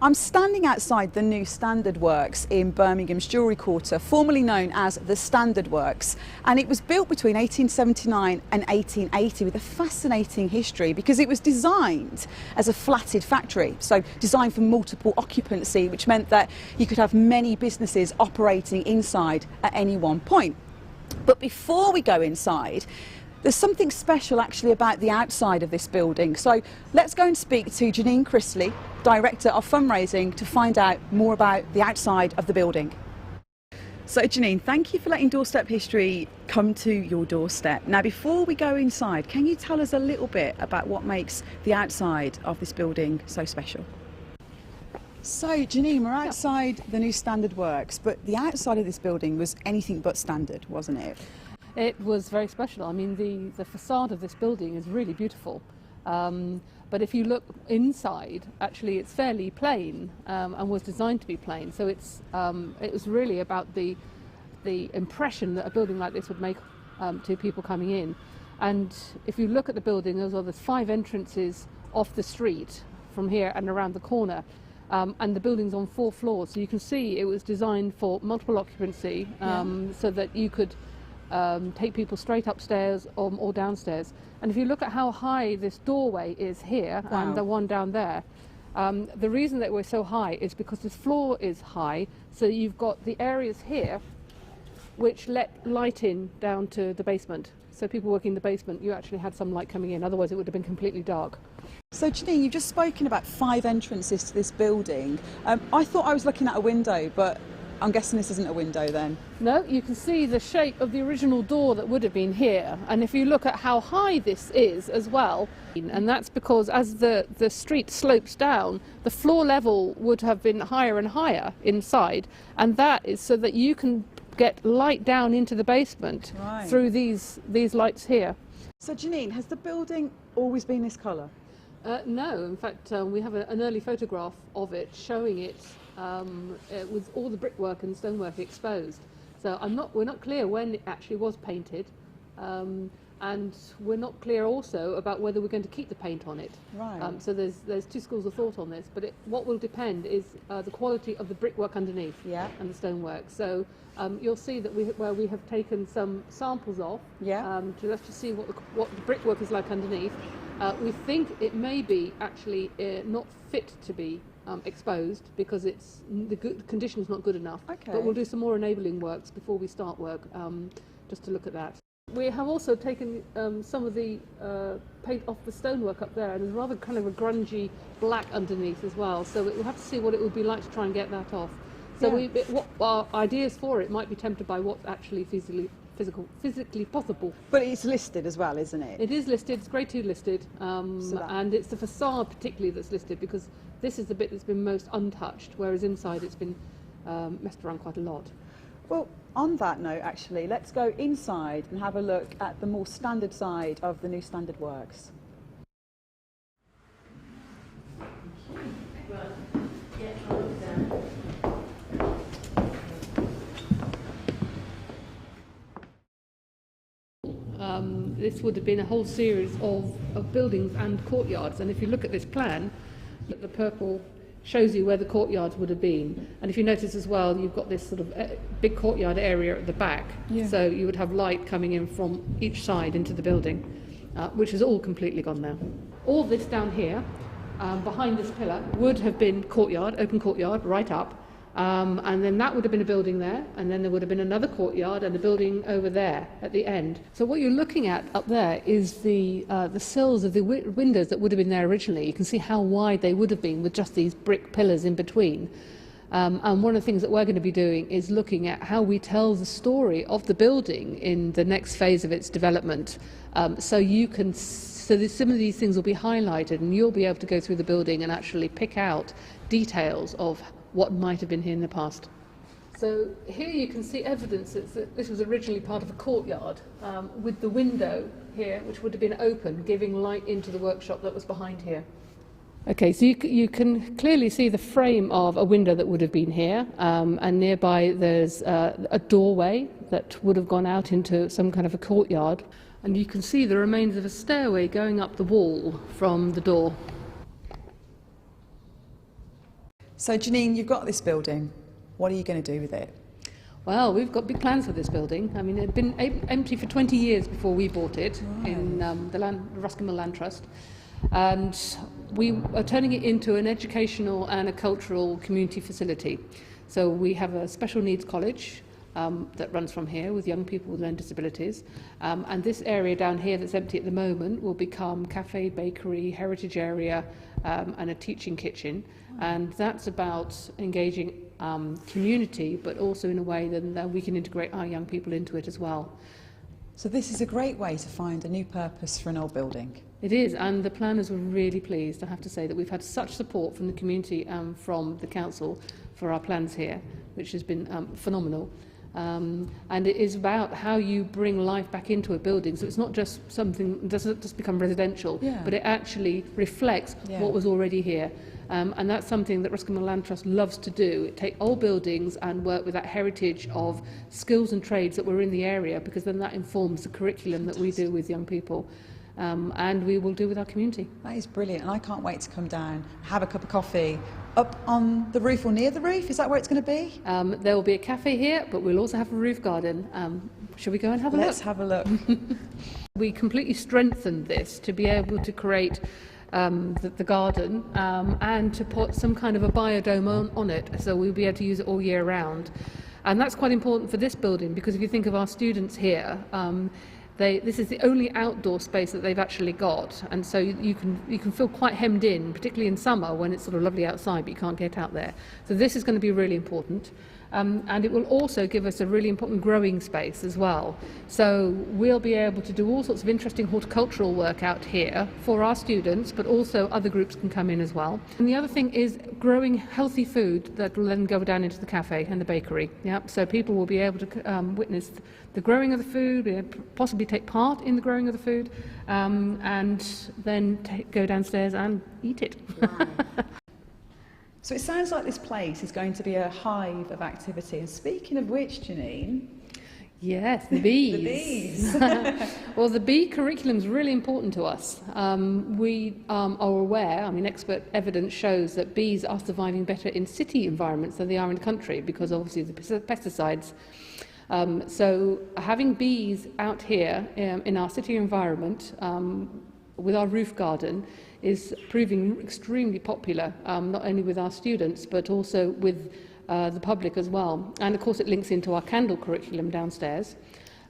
I'm standing outside the new Standard Works in Birmingham's Jewellery Quarter, formerly known as the Standard Works, and it was built between 1879 and 1880 with a fascinating history because it was designed as a flatted factory, so designed for multiple occupancy, which meant that you could have many businesses operating inside at any one point. But before we go inside, there's something special actually about the outside of this building. So let's go and speak to Janine Chrisley, Director of Fundraising, to find out more about the outside of the building. So Janine, thank you for letting Doorstep History come to your doorstep. Now before we go inside, can you tell us a little bit about what makes the outside of this building so special? So Janine, we're outside the new Standard Works, but the outside of this building was anything but standard, wasn't it? It was very special. I mean, the facade of this building is really beautiful. But if you look inside, actually it's fairly plain and was designed to be plain. So it was really about the impression that a building like this would make to people coming in. And if you look at the building, there's 5 entrances off the street from here and around the corner. And the building's on 4 floors. So you can see it was designed for multiple occupancy so that you could take people straight upstairs or downstairs. And if you look at how high this doorway is here and the one down there, the reason that we're so high is because this floor is high, so you've got the areas here which let light in down to the basement. So people working in the basement, you actually had some light coming in, otherwise it would have been completely dark. So Janine, you've just spoken about 5 entrances to this building. I thought I was looking at a window, but I'm guessing this isn't a window then? No, you can see the shape of the original door that would have been here. And if you look at how high this is as well, and that's because as the street slopes down, the floor level would have been higher and higher inside. And that is so that you can get light down into the basement through these lights here. So Janine, has the building always been this colour? No, in fact we have an early photograph of it showing it with all the brickwork and stonework exposed. So we're not clear when it actually was painted, and we're not clear also about whether we're going to keep the paint on it. Right. So there's 2 schools of thought on this, but what will depend is the quality of the brickwork underneath and the stonework. So you'll see that where we have taken some samples off to see what the brickwork is like underneath. We think it may be actually not fit to be exposed because the condition is not good enough. Okay. But we'll do some more enabling works before we start work, just to look at that. We have also taken some of the paint off the stonework up there, and there's rather kind of a grungy black underneath as well. So we'll have to see what it would be like to try and get that off. So what our ideas for it might be tempered by what's actually physically possible. But it's listed as well, isn't it? It is listed, it's grade 2 listed, and it's the facade particularly that's listed because this is the bit that's been most untouched, whereas inside it's been messed around quite a lot. Well, on that note actually, let's go inside and have a look at the more standard side of the new Standard Works. This would have been a whole series of buildings and courtyards, and if you look at this plan, the purple shows you where the courtyards would have been. And if you notice as well, you've got this sort of big courtyard area at the back, so you would have light coming in from each side into the building, which is all completely gone now. All this down here, behind this pillar, would have been courtyard, open courtyard, right up. And then that would have been a building there, and then there would have been another courtyard and a building over there at the end. So what you're looking at up there is the sills of the windows that would have been there originally. You can see how wide they would have been with just these brick pillars in between. And one of the things that we're going to be doing is looking at how we tell the story of the building in the next phase of its development. So some of these things will be highlighted, and you'll be able to go through the building and actually pick out details of what might have been here in the past. So here you can see evidence that this was originally part of a courtyard with the window here, which would have been open, giving light into the workshop that was behind here. Okay, so you can clearly see the frame of a window that would have been here, and nearby there's a doorway that would have gone out into some kind of a courtyard, and you can see the remains of a stairway going up the wall from the door. So Janine, you've got this building. What are you going to do with it? Well, we've got big plans for this building. I mean, it had been empty for 20 years before we bought it in the Ruskin Mill Trust. And we are turning it into an educational and a cultural community facility. So we have a special needs college that runs from here with young people with learning disabilities. And this area down here that's empty at the moment will become cafe, bakery, heritage area, and a teaching kitchen. And that's about engaging community, but also in a way that we can integrate our young people into it as well. So this is a great way to find a new purpose for an old building. It is, and the planners were really pleased, I have to say, that we've had such support from the community and from the council for our plans here, which has been phenomenal. And it is about how you bring life back into a building, so it's not just something, it doesn't just become residential, but it actually reflects what was already here. And that's something that Ruskin Mill Trust loves to do. Take old buildings and work with that heritage of skills and trades that were in the area, because then that informs the curriculum that we do with young people. And we will do with our community. That is brilliant, and I can't wait to come down, have a cup of coffee up on the roof or near the roof. Is that where it's going to be? There will be a cafe here, but we'll also have a roof garden. Shall we go and have a look? Let's have a look. We completely strengthened this to be able to create the garden and to put some kind of a biodome on it, so we'll be able to use it all year round. And that's quite important for this building, because if you think of our students here, this is the only outdoor space that they've actually got, and so you can feel quite hemmed in, particularly in summer when it's sort of lovely outside but you can't get out there. So this is going to be really important. And it will also give us a really important growing space as well. So we'll be able to do all sorts of interesting horticultural work out here for our students, but also other groups can come in as well. And the other thing is growing healthy food that will then go down into the cafe and the bakery. So people will be able to witness the growing of the food, possibly take part in the growing of the food, and then go downstairs and eat it. Wow. So it sounds like this place is going to be a hive of activity. And speaking of which, Janine... Yes, the bees. The bees. Well, the bee curriculum is really important to us. We are aware, expert evidence shows that bees are surviving better in city environments than they are in the country, because obviously the pesticides. So having bees out here in our city environment with our roof garden is proving extremely popular, not only with our students but also with the public as well. And of course it links into our candle curriculum downstairs.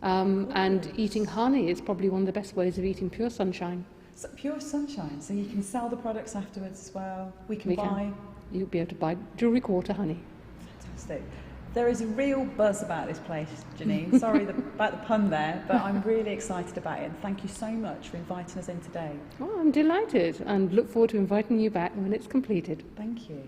And eating honey is probably one of the best ways of eating pure sunshine. So pure sunshine, so you can sell the products afterwards as well. We can buy... You'll be able to buy jewellery quarter honey. Fantastic. There is a real buzz about this place, Janine. Sorry about the pun there, but I'm really excited about it. And thank you so much for inviting us in today. Oh, I'm delighted and look forward to inviting you back when it's completed. Thank you.